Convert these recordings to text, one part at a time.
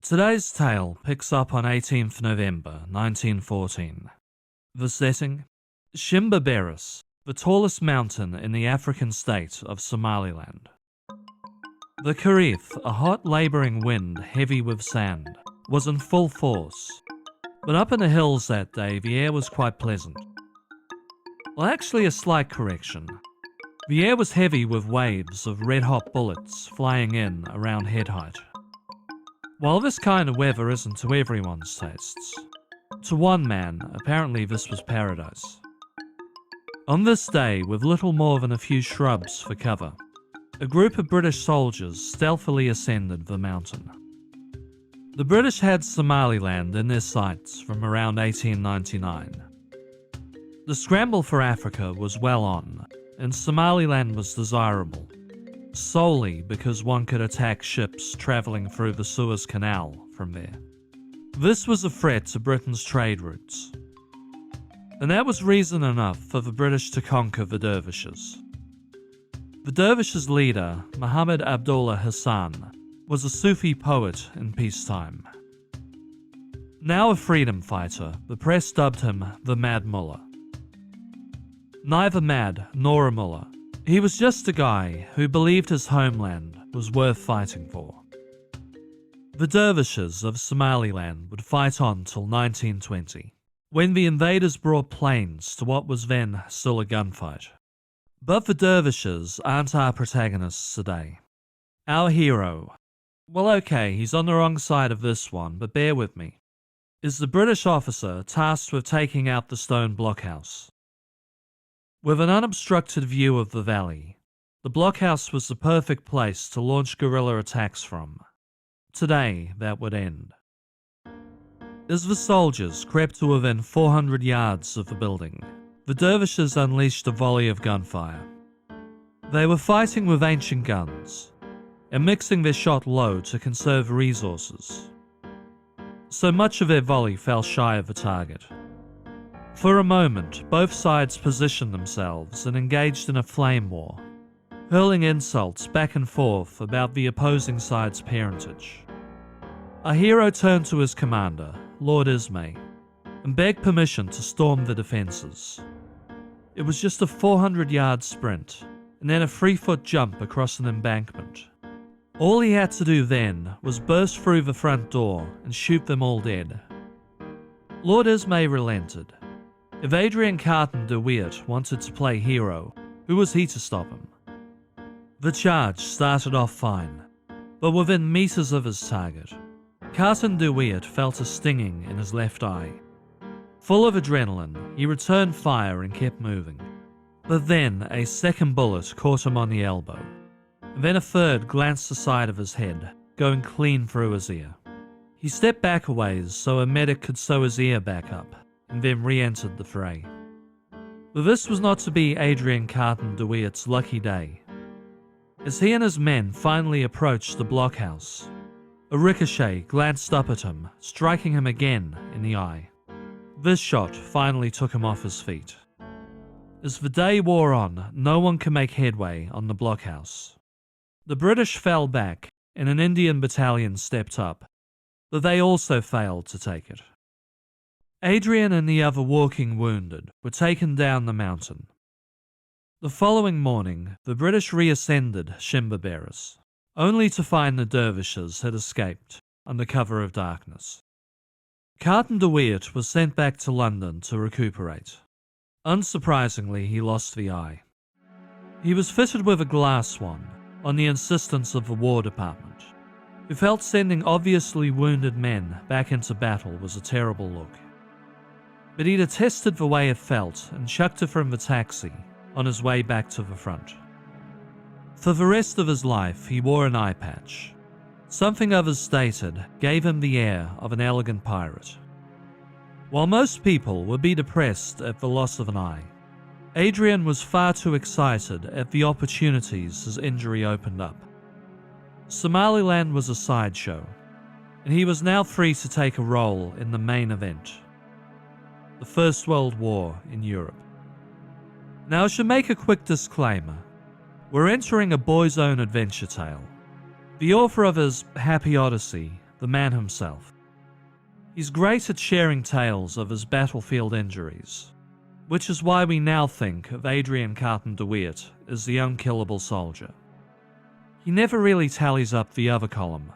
Today's tale picks up on 18th November 1914. The setting? Shimbaberis, the tallest mountain in the African state of Somaliland. The Karif, a hot labouring wind heavy with sand, was in full force, but up in the hills that day the air was quite pleasant. Well, actually a slight correction. The air was heavy with waves of red-hot bullets flying in around head height. While this kind of weather isn't to everyone's tastes, to one man, apparently this was paradise. On this day, with little more than a few shrubs for cover, a group of British soldiers stealthily ascended the mountain. The British had Somaliland in their sights from around 1899. The scramble for Africa was well on, and Somaliland was desirable, solely because one could attack ships travelling through the Suez Canal from there. This was a threat to Britain's trade routes, and that was reason enough for the British to conquer the dervishes. The dervishes' leader, Muhammad Abdullah Hassan, was a Sufi poet in peacetime. Now a freedom fighter, the press dubbed him the Mad Mullah. Neither mad nor a mullah, he was just a guy who believed his homeland was worth fighting for. The dervishes of Somaliland would fight on till 1920, when the invaders brought planes to what was then still a gunfight. But the dervishes aren't our protagonists today. Our hero, well okay, he's on the wrong side of this one, but bear with me, is the British officer tasked with taking out the stone blockhouse. With an unobstructed view of the valley, the blockhouse was the perfect place to launch guerrilla attacks from. Today, that would end. As the soldiers crept to within 400 yards of the building, the dervishes unleashed a volley of gunfire. They were fighting with ancient guns, and mixing their shot low to conserve resources. So much of their volley fell shy of the target. For a moment, both sides positioned themselves and engaged in a flame war, hurling insults back and forth about the opposing side's parentage. Our hero turned to his commander, Lord Ismay, and begged permission to storm the defences. It was just a 400-yard sprint, and then a 3-foot jump across an embankment. All he had to do then was burst through the front door and shoot them all dead. Lord Ismay relented. If Adrian Carton de Wiart wanted to play hero, who was he to stop him? The charge started off fine, but within meters of his target, Carton de Wiart felt a stinging in his left eye. Full of adrenaline, he returned fire and kept moving. But then a second bullet caught him on the elbow. Then a third glanced the side of his head, going clean through his ear. He stepped back a ways so a medic could sew his ear back up, and then re-entered the fray. But this was not to be Adrian Carton de Wiart's lucky day. As he and his men finally approached the blockhouse, a ricochet glanced up at him, striking him again in the eye. This shot finally took him off his feet. As the day wore on, no one could make headway on the blockhouse. The British fell back, and an Indian battalion stepped up, but they also failed to take it. Adrian and the other walking wounded were taken down the mountain. The following morning, the British reascended Shimbaberis, only to find the dervishes had escaped under cover of darkness. Carton de Wiart was sent back to London to recuperate. Unsurprisingly, he lost the eye. He was fitted with a glass one on the insistence of the War Department, who felt sending obviously wounded men back into battle was a terrible look. But he detested the way it felt and chucked it from the taxi on his way back to the front. For the rest of his life, he wore an eye patch. Something others stated gave him the air of an elegant pirate. While most people would be depressed at the loss of an eye, Adrian was far too excited at the opportunities his injury opened up. Somaliland was a sideshow, and he was now free to take a role in the main event, the First World War in Europe. Now I should make a quick disclaimer. We're entering a boy's own adventure tale. The author of his happy Odyssey, the man himself. He's great at sharing tales of his battlefield injuries, which is why we now think of Adrian Carton de Wiart as the unkillable soldier. He never really tallies up the other column,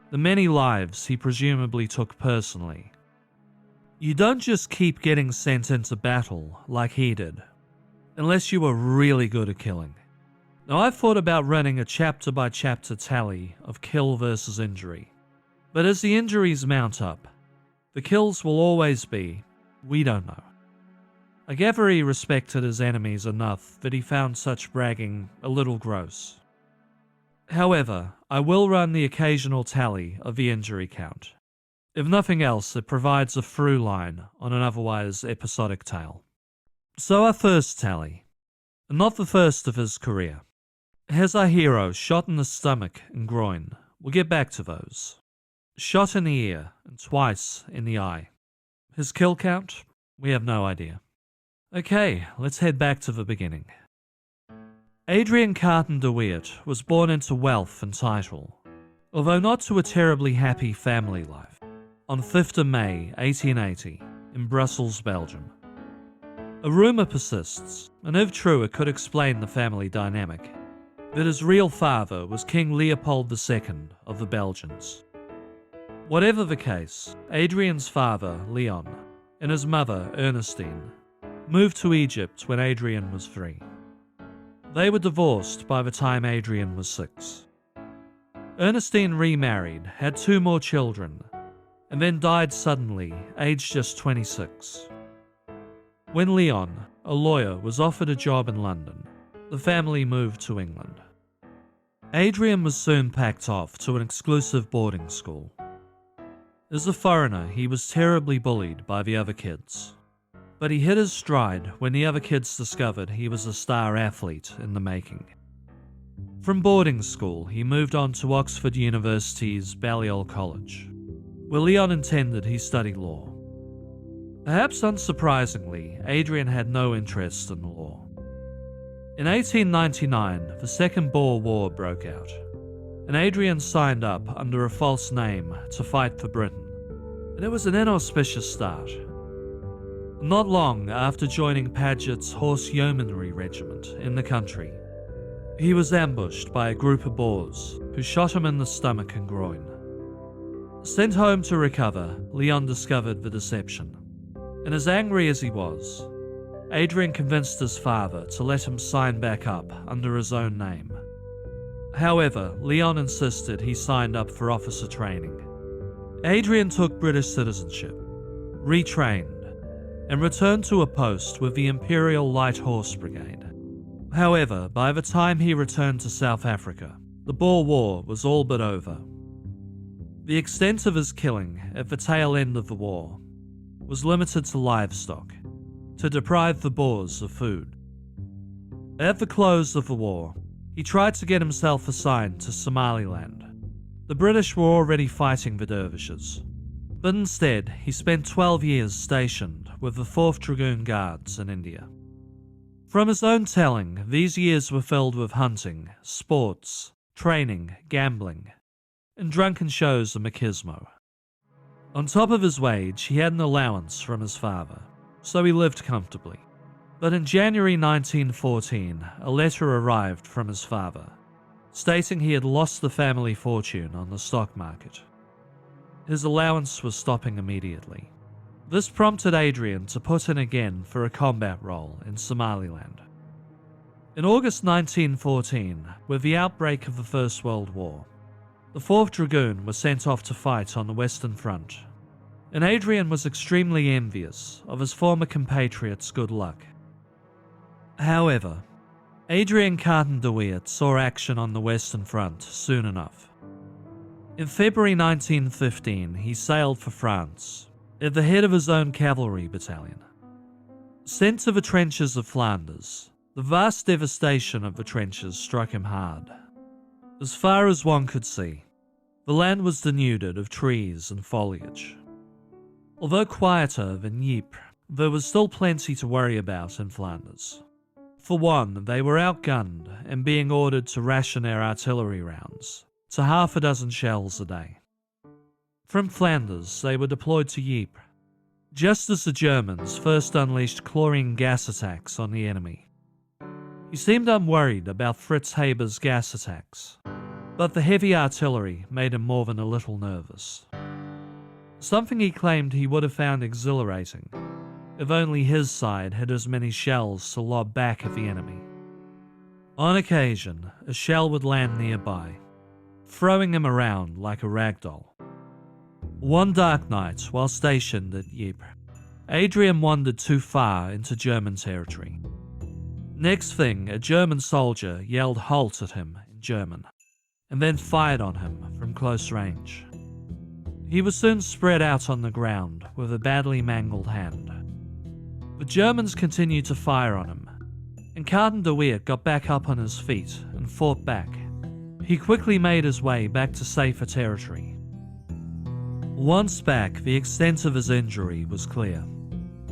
the many lives he presumably took personally. You don't just keep getting sent into battle like he did, unless you were really good at killing. Now, I've thought about running a chapter-by-chapter tally of kill versus injury, but as the injuries mount up, the kills will always be, we don't know. I gather he respected his enemies enough that he found such bragging a little gross. However, I will run the occasional tally of the injury count. If nothing else, it provides a through line on an otherwise episodic tale. So our first tally, and not the first of his career. Here's our hero shot in the stomach and groin. We'll get back to those. Shot in the ear and twice in the eye. His kill count? We have no idea. Okay, let's head back to the beginning. Adrian Carton de Wiart was born into wealth and title, although not to a terribly happy family life, on 5th of May 1880 in Brussels, Belgium. A rumour persists, and if true it could explain the family dynamic, that his real father was King Leopold II of the Belgians. Whatever the case, Adrian's father, Leon, and his mother, Ernestine, moved to Egypt when Adrian was 3. They were divorced by the time Adrian was 6. Ernestine remarried, had 2 more children, and then died suddenly, aged just 26. When Leon, a lawyer, was offered a job in London, the family moved to England. Adrian was soon packed off to an exclusive boarding school. As a foreigner, he was terribly bullied by the other kids, but he hit his stride when the other kids discovered he was a star athlete in the making. From boarding school, he moved on to Oxford University's Balliol College, where Leon intended he study law. Perhaps unsurprisingly, Adrian had no interest in the law. In 1899, the Second Boer War broke out, and Adrian signed up under a false name to fight for Britain, and it was an inauspicious start. Not long after joining Paget's Horse Yeomanry Regiment in the country, he was ambushed by a group of Boers who shot him in the stomach and groin. Sent home to recover, Leon discovered the deception, and as angry as he was, Adrian convinced his father to let him sign back up under his own name. However, Leon insisted he signed up for officer training. Adrian took British citizenship, retrained, and returned to a post with the Imperial Light Horse Brigade. However, by the time he returned to South Africa, the Boer War was all but over. The extent of his killing at the tail end of the war was limited to livestock, to deprive the Boers of food. At the close of the war, he tried to get himself assigned to Somaliland. The British were already fighting the dervishes, but instead he spent 12 years stationed with the 4th Dragoon Guards in India. From his own telling, these years were filled with hunting, sports, training, gambling, and drunken shows of machismo. On top of his wage, he had an allowance from his father, so he lived comfortably. But in January 1914, a letter arrived from his father, stating he had lost the family fortune on the stock market. His allowance was stopping immediately. This prompted Adrian to put in again for a combat role in Somaliland. In August 1914, with the outbreak of the First World War, the 4th Dragoon was sent off to fight on the Western Front, and Adrian was extremely envious of his former compatriot's good luck. However, Adrian Carton de Wiart saw action on the Western Front soon enough. In February 1915, he sailed for France, at the head of his own cavalry battalion. Sent to the trenches of Flanders, the vast devastation of the trenches struck him hard. As far as one could see, the land was denuded of trees and foliage. Although quieter than Ypres, there was still plenty to worry about in Flanders. For one, they were outgunned and being ordered to ration their artillery rounds to half a dozen shells a day. From Flanders, they were deployed to Ypres, just as the Germans first unleashed chlorine gas attacks on the enemy. He seemed unworried about Fritz Haber's gas attacks, but the heavy artillery made him more than a little nervous. Something he claimed he would have found exhilarating if only his side had as many shells to lob back at the enemy. On occasion, a shell would land nearby, throwing him around like a rag doll. One dark night, while stationed at Ypres, Adrian wandered too far into German territory. Next thing, a German soldier yelled "halt" at him in German, and then fired on him from close range. He was soon spread out on the ground with a badly mangled hand. The Germans continued to fire on him, and Carton de Wiart got back up on his feet and fought back. He quickly made his way back to safer territory. Once back, the extent of his injury was clear.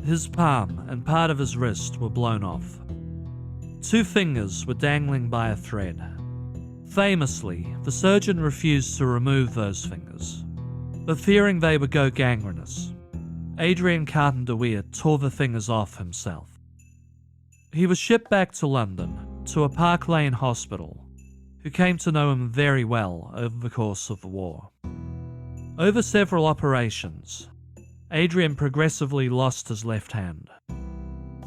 His palm and part of his wrist were blown off. 2 fingers were dangling by a thread. Famously, the surgeon refused to remove those fingers, but fearing they would go gangrenous, Adrian Carton de Wiart tore the fingers off himself. He was shipped back to London, to a Park Lane hospital, who came to know him very well over the course of the war. Over several operations, Adrian progressively lost his left hand.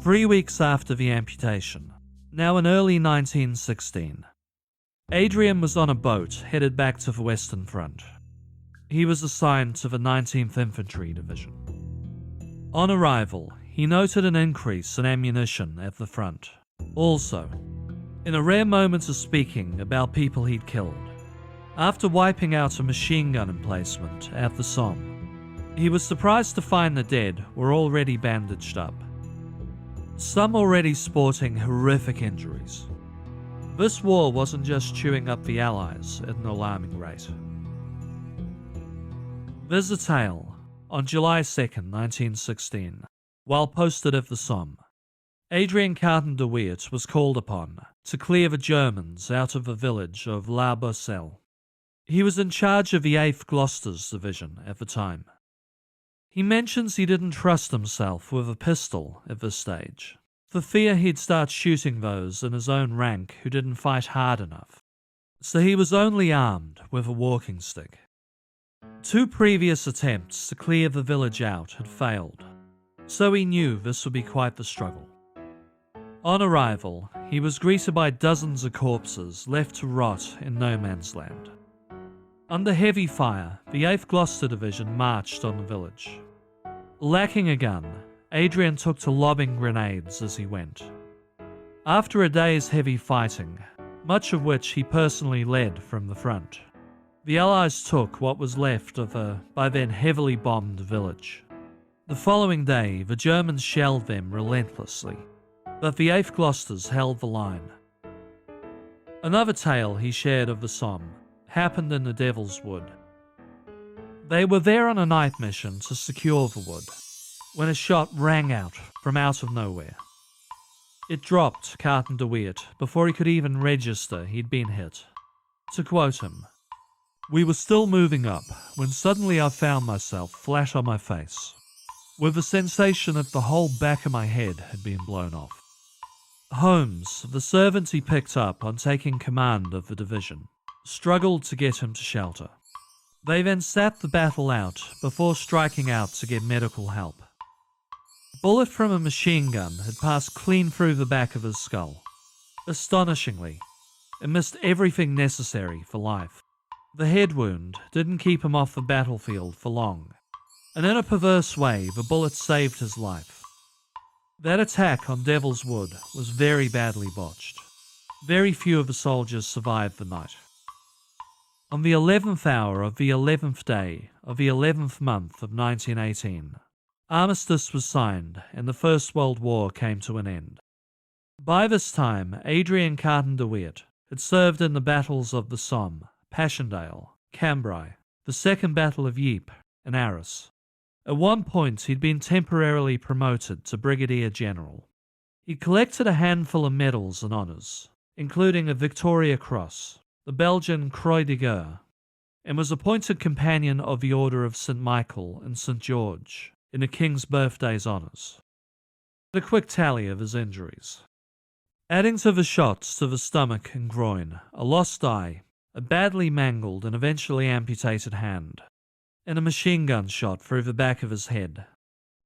3 weeks after the amputation, now in early 1916, Adrian was on a boat headed back to the Western Front. He was assigned to the 19th Infantry Division. On arrival, he noted an increase in ammunition at the front. Also, in a rare moment of speaking about people he'd killed, after wiping out a machine gun emplacement at the Somme, he was surprised to find the dead were already bandaged up, some already sporting horrific injuries. This war wasn't just chewing up the Allies at an alarming rate. There's a tale. On July 2nd, 1916, while posted at the Somme, Adrian Carton de Wiart was called upon to clear the Germans out of the village of La Boisselle. He was in charge of the 8th Gloucester's division at the time. He mentions he didn't trust himself with a pistol at this stage, for fear he'd start shooting those in his own rank who didn't fight hard enough, so he was only armed with a walking stick. 2 previous attempts to clear the village out had failed, so he knew this would be quite the struggle. On arrival, he was greeted by dozens of corpses left to rot in no man's land. Under heavy fire, the 8th Gloucester Division marched on the village. Lacking a gun, Adrian took to lobbing grenades as he went. After a day's heavy fighting, much of which he personally led from the front, the Allies took what was left of a, by then heavily bombed village. The following day, the Germans shelled them relentlessly, but the 8th Gloucesters held the line. Another tale he shared of the Somme happened in the Devil's Wood. They were there on a night mission to secure the wood, when a shot rang out from out of nowhere. It dropped Carton de Wiart before he could even register he'd been hit. To quote him, "We were still moving up when suddenly I found myself flat on my face, with the sensation that the whole back of my head had been blown off." Holmes, the servant he picked up on taking command of the division, struggled to get him to shelter. They then sat the battle out before striking out to get medical help. A bullet from a machine gun had passed clean through the back of his skull. Astonishingly, it missed everything necessary for life. The head wound didn't keep him off the battlefield for long, and in a perverse way, the bullet saved his life. That attack on Devil's Wood was very badly botched. Very few of the soldiers survived the night. On the 11th hour of the 11th day of the 11th month of 1918, armistice was signed and the First World War came to an end. By this time, Adrian Carton de Wiart had served in the battles of the Somme, Passchendaele, Cambrai, the Second Battle of Ypres, and Arras. At one point, he'd been temporarily promoted to Brigadier General. He collected a handful of medals and honours, including a Victoria Cross, the Belgian Croix de Guerre, and was appointed Companion of the Order of St. Michael and St. George in the King's birthday's honours. A quick tally of his injuries. Adding to the shots to the stomach and groin, a lost eye, a badly mangled and eventually amputated hand, and a machine gun shot through the back of his head.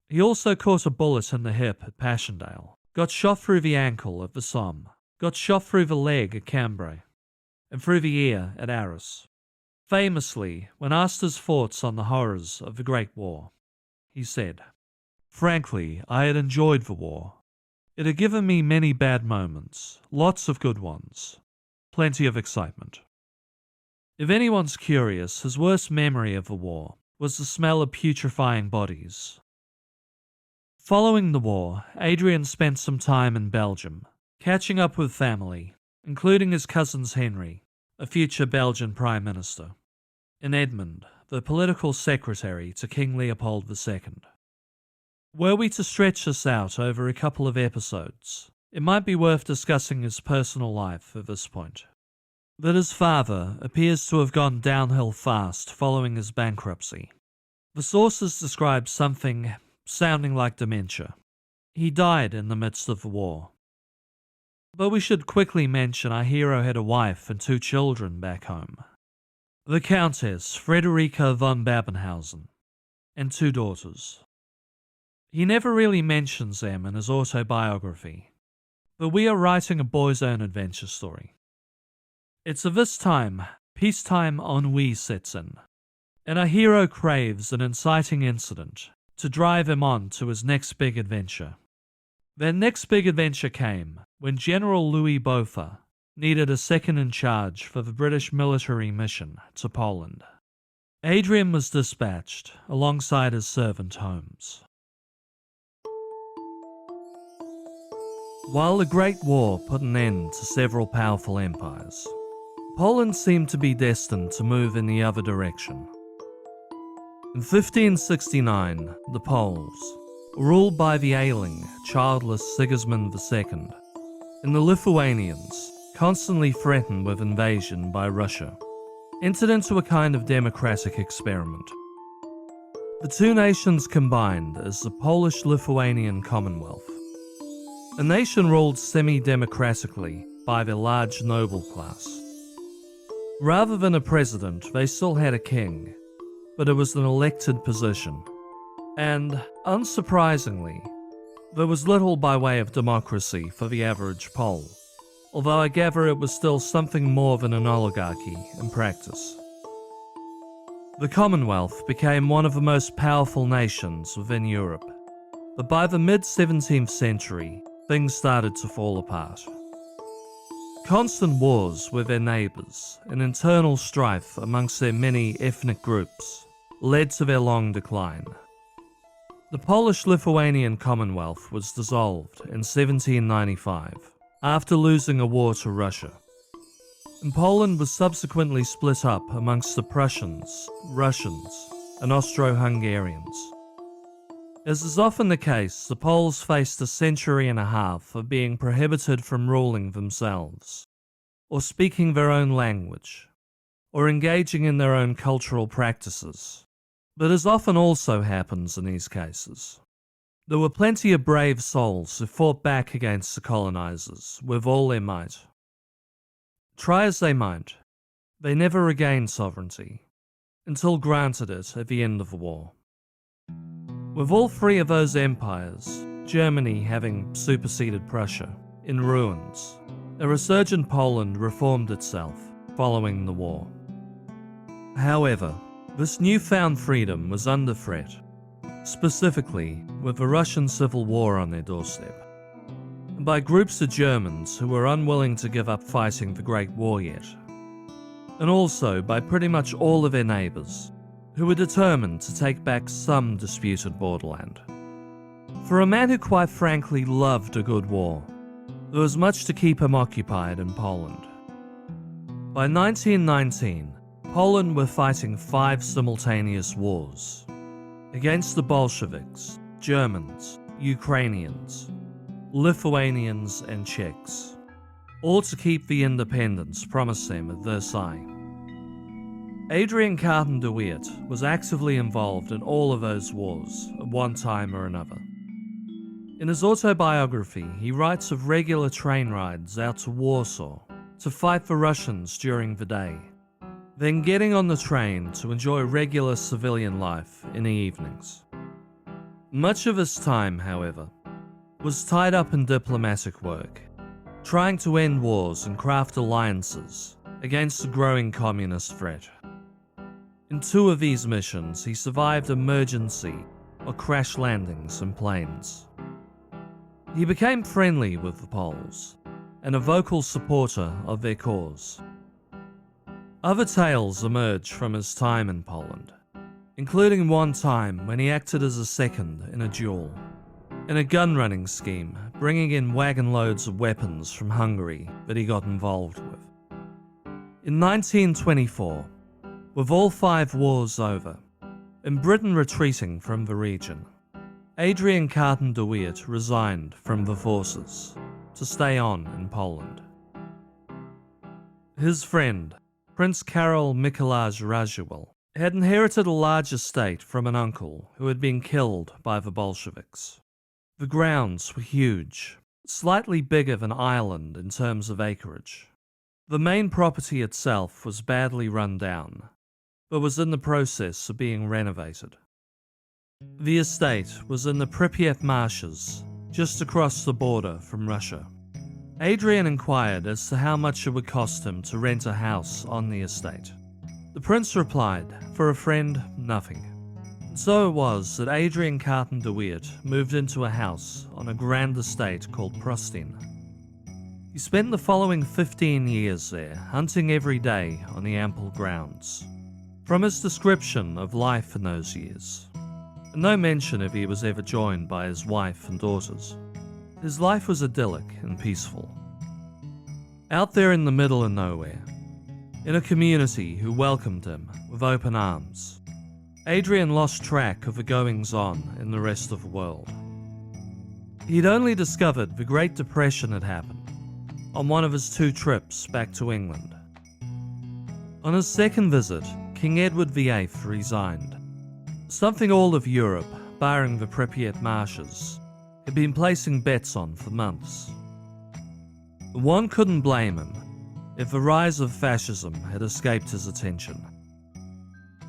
He also caught a bullet in the hip at Passchendaele, got shot through the ankle at the Somme, got shot through the leg at Cambrai, and through the ear at Arras. Famously, when asked his thoughts on the horrors of the Great War, he said, "Frankly, I had enjoyed the war. It had given me many bad moments, lots of good ones, plenty of excitement." If anyone's curious, his worst memory of the war was the smell of putrefying bodies. Following the war, Adrian spent some time in Belgium, catching up with family, including his cousins Henry, a future Belgian Prime Minister, and Edmund, the political secretary to King Leopold II. Were we to stretch this out over a couple of episodes, it might be worth discussing his personal life at this point. That his father appears to have gone downhill fast following his bankruptcy. The sources describe something sounding like dementia. He died in the midst of the war. But we should quickly mention our hero had a wife and 2 children back home. The Countess Friederike von Babenhausen, and 2 daughters. He never really mentions them in his autobiography, but we are writing a boy's own adventure story. It's at this time, peacetime ennui sets in, and our hero craves an inciting incident to drive him on to his next big adventure. Their next big adventure came when General Louis Botha needed a second in charge for the British military mission to Poland. Adrian was dispatched alongside his servant Holmes. While the Great War put an end to several powerful empires, Poland seemed to be destined to move in the other direction. In 1569, the Poles, ruled by the ailing, childless Sigismund II, and the Lithuanians, constantly threatened with invasion by Russia, entered into a kind of democratic experiment. The 2 nations combined as the Polish-Lithuanian Commonwealth, a nation ruled semi-democratically by their large noble class. Rather than a president, they still had a king, but it was an elected position. And, unsurprisingly, there was little by way of democracy for the average Pole, although I gather it was still something more than an oligarchy in practice. The Commonwealth became one of the most powerful nations within Europe, but by the mid-17th century, things started to fall apart. Constant wars with their neighbours and internal strife amongst their many ethnic groups led to their long decline. The Polish-Lithuanian Commonwealth was dissolved in 1795 after losing a war to Russia, and Poland was subsequently split up amongst the Prussians, Russians, and Austro-Hungarians. As is often the case, the Poles faced a century and a half of being prohibited from ruling themselves, or speaking their own language, or engaging in their own cultural practices. But as often also happens in these cases, there were plenty of brave souls who fought back against the colonizers with all their might. Try as they might, they never regained sovereignty, until granted it at the end of the war. With all 3 of those empires, Germany having superseded Prussia, in ruins, a resurgent Poland reformed itself following the war. However, this newfound freedom was under threat, specifically with the Russian Civil War on their doorstep, and by groups of Germans who were unwilling to give up fighting the Great War yet, and also by pretty much all of their neighbours, who were determined to take back some disputed borderland. For a man who quite frankly loved a good war, there was much to keep him occupied in Poland. By 1919, Poland were fighting 5 simultaneous wars against the Bolsheviks, Germans, Ukrainians, Lithuanians, and Czechs, all to keep the independence promised them at Versailles. Adrian Carton de Wiart was actively involved in all of those wars at one time or another. In his autobiography, he writes of regular train rides out to Warsaw to fight the Russians during the day, then getting on the train to enjoy regular civilian life in the evenings. Much of his time, however, was tied up in diplomatic work, trying to end wars and craft alliances against the growing communist threat. In 2 of these missions, he survived emergency or crash landings in planes. He became friendly with the Poles and a vocal supporter of their cause. Other tales emerge from his time in Poland, including one time when he acted as a second in a duel, in a gun-running scheme, bringing in wagon loads of weapons from Hungary that he got involved with. In 1924, with all 5 wars over, and Britain retreating from the region, Adrian Carton de Wiart resigned from the forces to stay on in Poland. His friend, Prince Karol Mikołaj Radziwiłł, had inherited a large estate from an uncle who had been killed by the Bolsheviks. The grounds were huge, slightly bigger than Ireland in terms of acreage. The main property itself was badly run down, but was in the process of being renovated. The estate was in the Pripyat marshes, just across the border from Russia. Adrian inquired as to how much it would cost him to rent a house on the estate. The prince replied, for a friend, nothing. And so it was that Adrian Carton de Wiart moved into a house on a grand estate called Prostin. He spent the following 15 years there, hunting every day on the ample grounds. From his description of life in those years, and no mention if he was ever joined by his wife and daughters, his life was idyllic and peaceful. Out there in the middle of nowhere, in a community who welcomed him with open arms, Adrian lost track of the goings-on in the rest of the world. He'd only discovered the Great Depression had happened on one of his 2 trips back to England. On his second visit, King Edward VIII resigned, something all of Europe, barring the Pripyat marshes, had been placing bets on for months. One couldn't blame him if the rise of fascism had escaped his attention.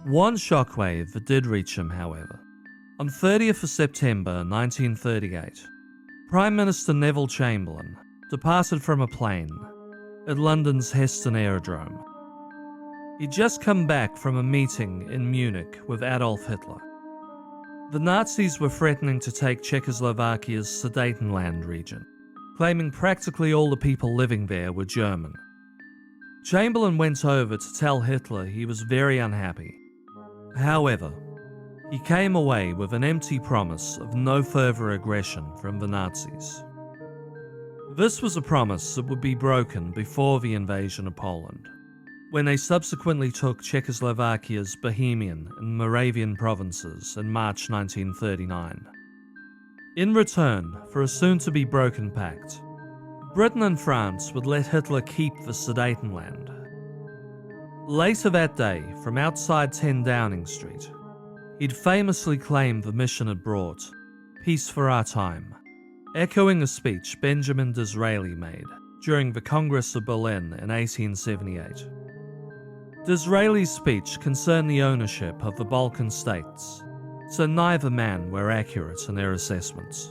One shockwave that did reach him, however. On 30th of September 1938, Prime Minister Neville Chamberlain departed from a plane at London's Heston Aerodrome. He'd just come back from a meeting in Munich with Adolf Hitler. The Nazis were threatening to take Czechoslovakia's Sudetenland region, claiming practically all the people living there were German. Chamberlain went over to tell Hitler he was very unhappy. However, he came away with an empty promise of no further aggression from the Nazis. This was a promise that would be broken before the invasion of Poland, when they subsequently took Czechoslovakia's Bohemian and Moravian provinces in March 1939. In return for a soon-to-be broken pact, Britain and France would let Hitler keep the Sudetenland. Later that day, from outside 10 Downing Street, he'd famously claimed the mission had brought peace for our time, echoing a speech Benjamin Disraeli made during the Congress of Berlin in 1878. Disraeli's speech concerned the ownership of the Balkan states, so neither man were accurate in their assessments.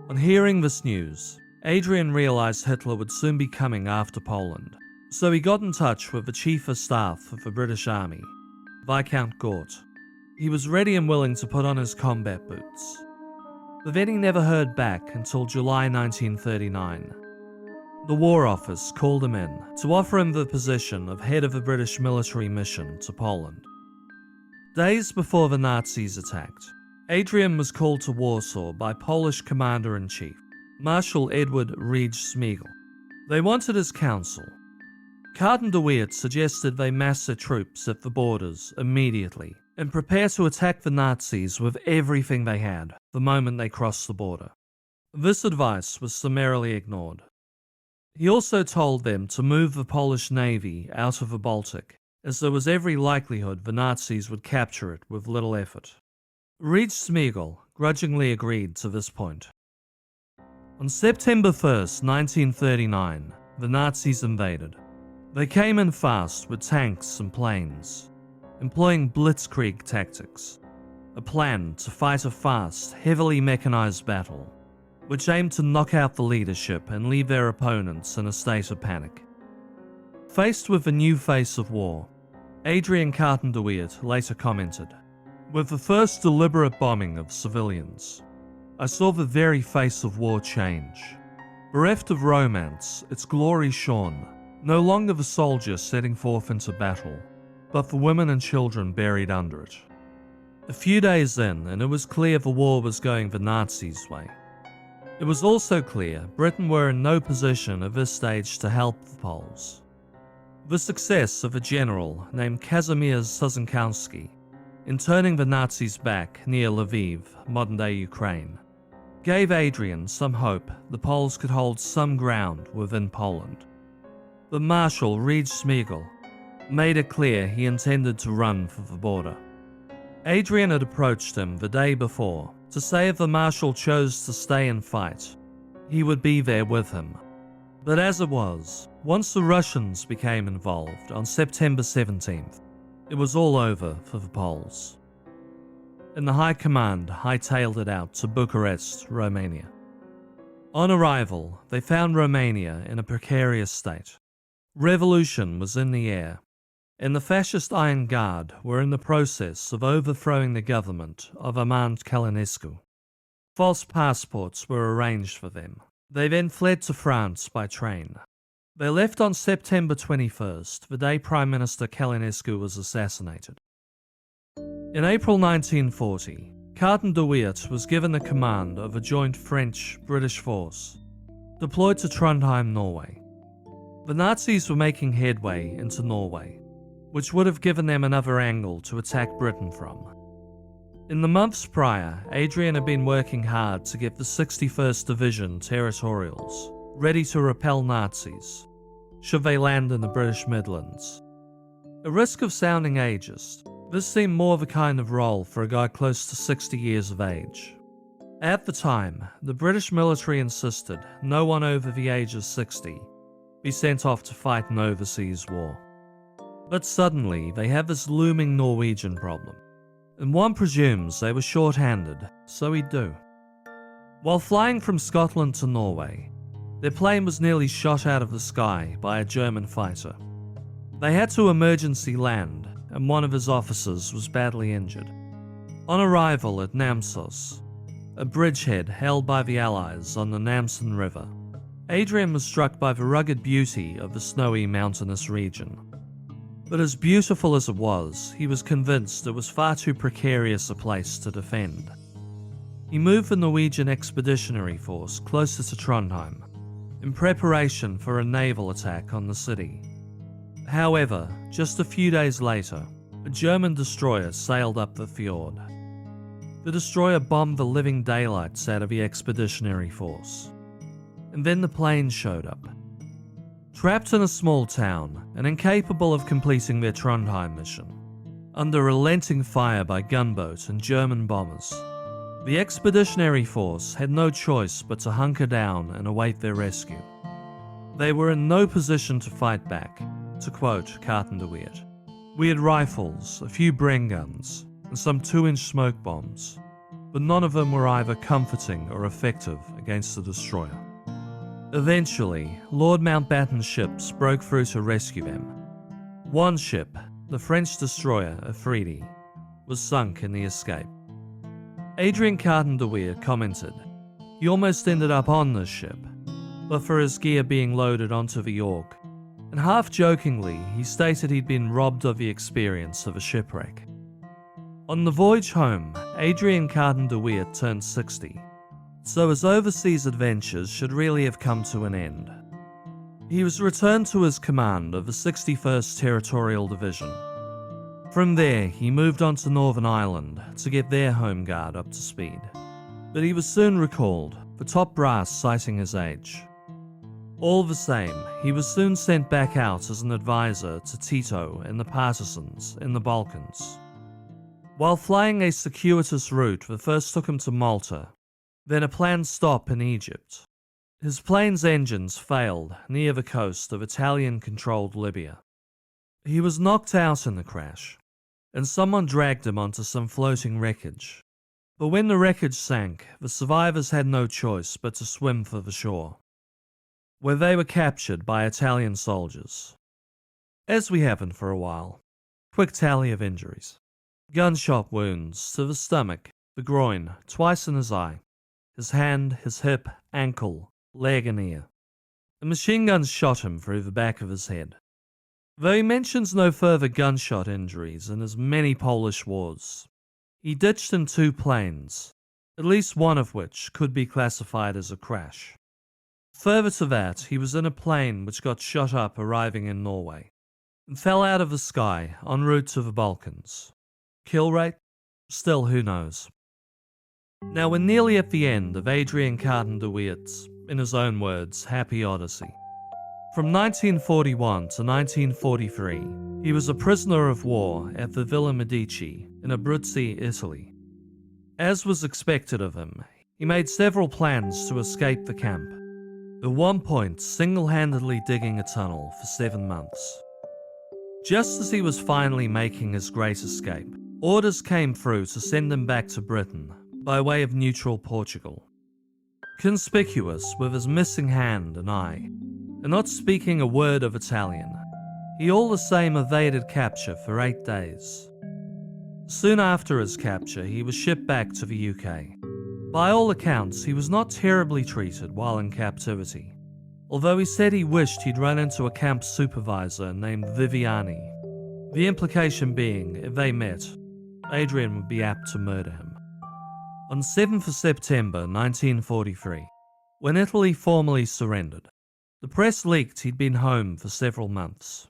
On hearing this news, Adrian realized Hitler would soon be coming after Poland, so he got in touch with the Chief of Staff of the British Army, Viscount Gort. He was ready and willing to put on his combat boots. But then he never heard back until July 1939. The War Office called him in to offer him the position of head of a British military mission to Poland. Days before the Nazis attacked, Adrian was called to Warsaw by Polish Commander-in-Chief, Marshal Edward Rydz-Śmigel. They wanted his counsel. Carton de Wiart suggested they mass their troops at the borders immediately and prepare to attack the Nazis with everything they had the moment they crossed the border. This advice was summarily ignored. He also told them to move the Polish Navy out of the Baltic as there was every likelihood the Nazis would capture it with little effort. Reed-Smeagol grudgingly agreed to this point. On September 1st, 1939, the Nazis invaded. They came in fast with tanks and planes, employing blitzkrieg tactics, a plan to fight a fast, heavily mechanized battle, which aimed to knock out the leadership and leave their opponents in a state of panic. Faced with the new face of war, Adrian Carton de Wiart later commented, "With the first deliberate bombing of civilians, I saw the very face of war change. Bereft of romance, its glory shone, no longer the soldier setting forth into battle, but the women and children buried under it." A few days in, and it was clear the war was going the Nazis' way. It was also clear Britain were in no position at this stage to help the Poles. The success of a general named Kazimierz Sosnkowski in turning the Nazis back near Lviv, modern-day Ukraine, gave Adrian some hope the Poles could hold some ground within Poland. But Marshal Reed-Smeagol made it clear he intended to run for the border. Adrian had approached him the day before to say if the Marshal chose to stay and fight, he would be there with him. But as it was, once the Russians became involved on September 17th, it was all over for the Poles. And the High Command hightailed it out to Bucharest, Romania. On arrival, they found Romania in a precarious state. Revolution was in the air, and the fascist Iron Guard were in the process of overthrowing the government of Armand Călinescu. False passports were arranged for them. They then fled to France by train. They left on September 21st, the day Prime Minister Călinescu was assassinated. In April 1940, Carton de Wiart was given the command of a joint French-British force, deployed to Trondheim, Norway. The Nazis were making headway into Norway, which would have given them another angle to attack Britain from. In the months prior, Adrian had been working hard to get the 61st Division Territorials ready to repel Nazis, should they land in the British Midlands. At risk of sounding ageist, this seemed more the kind of role for a guy close to 60 years of age. At the time, the British military insisted no one over the age of 60 be sent off to fight an overseas war. But suddenly, they have this looming Norwegian problem, and one presumes they were short-handed, so he'd do. While flying from Scotland to Norway, their plane was nearly shot out of the sky by a German fighter. They had to emergency land, and one of his officers was badly injured. On arrival at Namsos, a bridgehead held by the Allies on the Namsen River, Adrian was struck by the rugged beauty of the snowy mountainous region. But as beautiful as it was, he was convinced it was far too precarious a place to defend. He moved the Norwegian Expeditionary Force closer to Trondheim, in preparation for a naval attack on the city. However, just a few days later, a German destroyer sailed up the fjord. The destroyer bombed the living daylights out of the Expeditionary Force, and then the planes showed up. Trapped in a small town and incapable of completing their Trondheim mission, under relenting fire by gunboat and German bombers, the Expeditionary Force had no choice but to hunker down and await their rescue. They were in no position to fight back, to quote Carton de Wiart. "We had rifles, a few Bren guns, and some 2-inch smoke bombs, but none of them were either comforting or effective against the destroyer." Eventually, Lord Mountbatten's ships broke through to rescue them. One ship, the French destroyer Afridi, was sunk in the escape. Adrian Carton de Wiart commented, "He almost ended up on this ship, but for his gear being loaded onto the York, and half-jokingly he stated he'd been robbed of the experience of a shipwreck." On the voyage home, Adrian Carton de Wiart turned 60. So his overseas adventures should really have come to an end. He was returned to his command of the 61st Territorial Division. From there, he moved on to Northern Ireland to get their home guard up to speed. But he was soon recalled, the top brass citing his age. All the same, he was soon sent back out as an advisor to Tito and the partisans in the Balkans. While flying a circuitous route that first took him to Malta, then a planned stop in Egypt, his plane's engines failed near the coast of Italian-controlled Libya. He was knocked out in the crash, and someone dragged him onto some floating wreckage. But when the wreckage sank, the survivors had no choice but to swim for the shore, where they were captured by Italian soldiers. As we haven't for a while, quick tally of injuries. Gunshot wounds to the stomach, the groin, twice in his eye, his hand, his hip, ankle, leg and ear. A machine gun shot him through the back of his head. Though he mentions no further gunshot injuries in his many Polish wars, he ditched in 2 planes, at least one of which could be classified as a crash. Further to that, he was in a plane which got shot up arriving in Norway, and fell out of the sky en route to the Balkans. Kill rate? Still, who knows? Now we're nearly at the end of Adrian Carton de Wiart's, in his own words, happy Odyssey. From 1941 to 1943, he was a prisoner of war at the Villa Medici in Abruzzi, Italy. As was expected of him, he made several plans to escape the camp, at one point single-handedly digging a tunnel for 7 months. Just as he was finally making his great escape, orders came through to send him back to Britain by way of neutral Portugal. Conspicuous with his missing hand and eye, and not speaking a word of Italian, he all the same evaded capture for 8 days. Soon after his capture, he was shipped back to the UK. By all accounts, he was not terribly treated while in captivity, although he said he wished he'd run into a camp supervisor named Viviani, the implication being, if they met, Adrian would be apt to murder him. On 7th of September 1943, when Italy formally surrendered, the press leaked he'd been home for several months.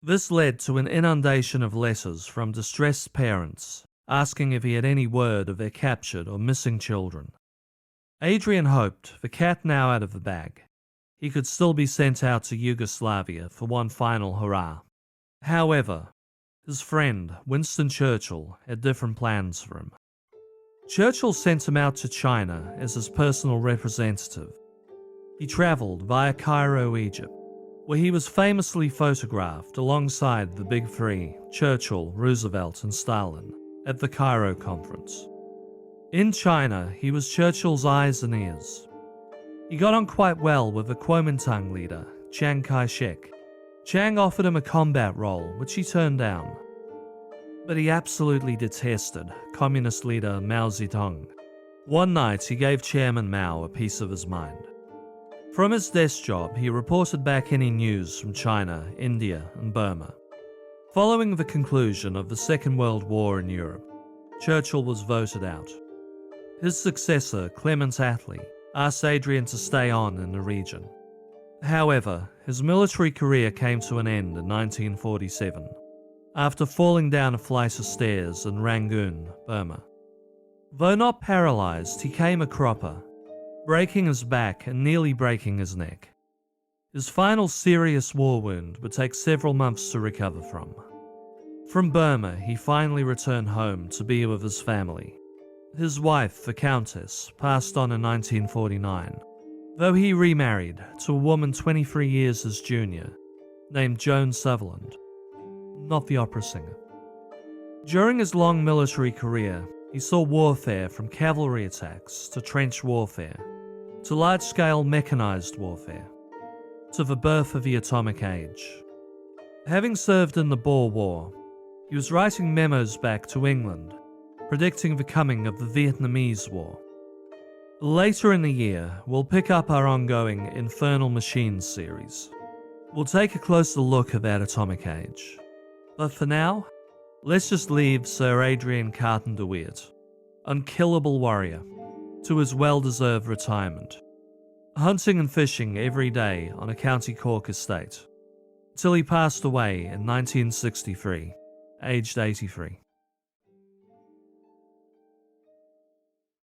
This led to an inundation of letters from distressed parents asking if he had any word of their captured or missing children. Adrian hoped, the cat now out of the bag, he could still be sent out to Yugoslavia for one final hurrah. However, his friend, Winston Churchill, had different plans for him. Churchill sent him out to China as his personal representative. He travelled via Cairo, Egypt, where he was famously photographed alongside the Big Three, Churchill, Roosevelt and Stalin, at the Cairo conference. In China, he was Churchill's eyes and ears. He got on quite well with the Kuomintang leader, Chiang Kai-shek. Chiang offered him a combat role, which he turned down. But he absolutely detested communist leader Mao Zedong. One night, he gave Chairman Mao a piece of his mind. From his desk job, he reported back any news from China, India, and Burma. Following the conclusion of the Second World War in Europe, Churchill was voted out. His successor, Clement Attlee, asked Adrian to stay on in the region. However, his military career came to an end in 1947, after falling down a flight of stairs in Rangoon, Burma. Though not paralyzed, he came a cropper, breaking his back and nearly breaking his neck. His final serious war wound would take several months to recover from. From Burma, he finally returned home to be with his family. His wife, the Countess, passed on in 1949, though he remarried to a woman 23 years his junior, named Joan Sutherland, not the opera singer. During his long military career, he saw warfare from cavalry attacks to trench warfare, to large-scale mechanized warfare, to the birth of the atomic age. Having served in the Boer War, he was writing memos back to England, predicting the coming of the Vietnamese War. Later in the year, we'll pick up our ongoing Infernal Machines series. We'll take a closer look at that atomic age. But for now, let's just leave Sir Adrian Carton de Wiart, unkillable warrior, to his well-deserved retirement, hunting and fishing every day on a County Cork estate, till he passed away in 1963, aged 83.